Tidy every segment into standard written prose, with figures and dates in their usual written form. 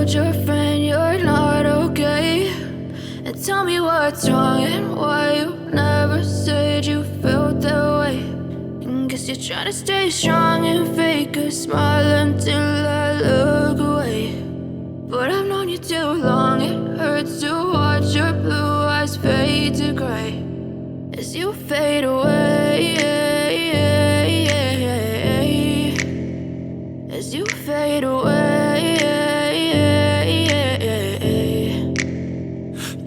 told your friend you're not okay? And tell me what's wrong and why you never said you felt that way. And guess you're trying to stay strong and fake a smile until I look away. But I've known you too long, it hurts to watch your blue eyes fade to gray as you fade away, as you fade away.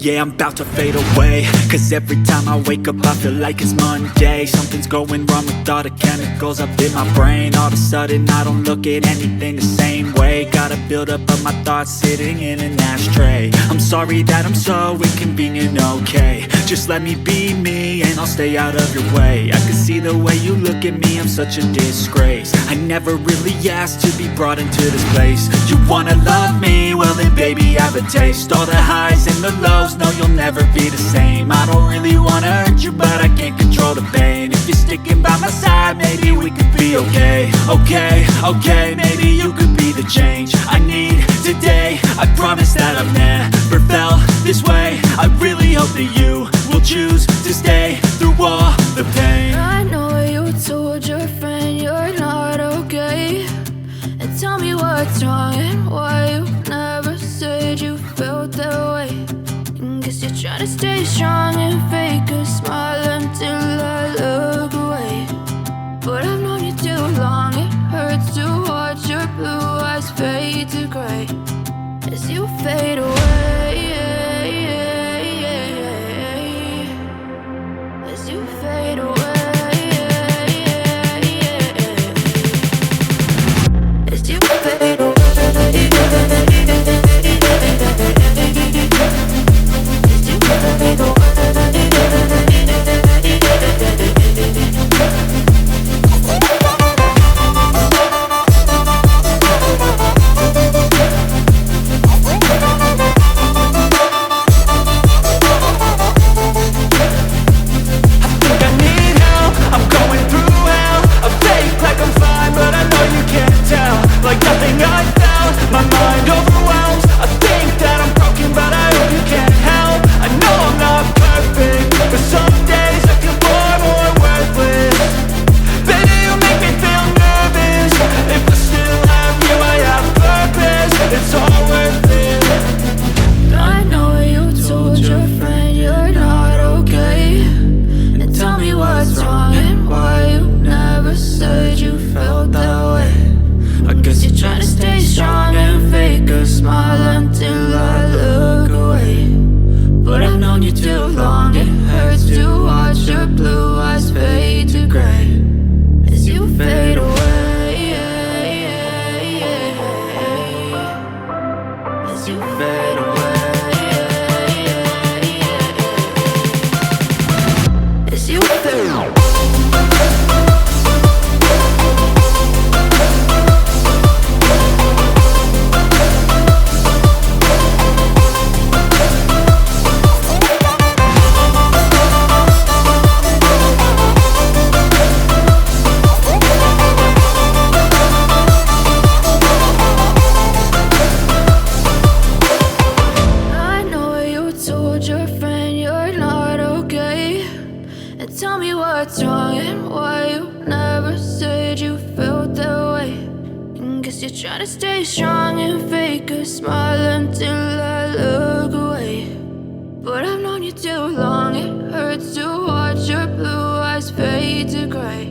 Yeah, I'm about to fade away, cause every time I wake up I feel like it's Monday. Something's going wrong with all the chemicals up in my brain. All of a sudden I don't look at anything the same way. Got a buildup of my thoughts sitting in an ashtray. I'm sorry that I'm so inconvenient, okay? Just let me be me and I'll stay out of your way. I can see the way you look at me, I'm such a disgrace. I never really asked to be brought into this place. You wanna love me? Well then baby have a taste. All the highs and the lows, no, you'll never be the same. I don't really wanna hurt you, but I can't control the pain. If you're sticking by my side, maybe we could be okay. Okay, maybe you could be the change I need today. I promise that I've never felt this way. I really hope that you will choose to stay through all the pain. I know you told your friend you're not okay. And tell me what's wrong and why you never said you felt that way. Guess you're trying to stay strong and fake a smile until I look away. But I've known you too long, it hurts to watch your blue eyes fade to gray as you fade away, as you fade away, as you fade away. Tell me what's wrong and why you never said you felt that way. And guess you're trying to stay strong and fake a smile until I look away. But I've known you too long, it hurts to watch your blue eyes fade to gray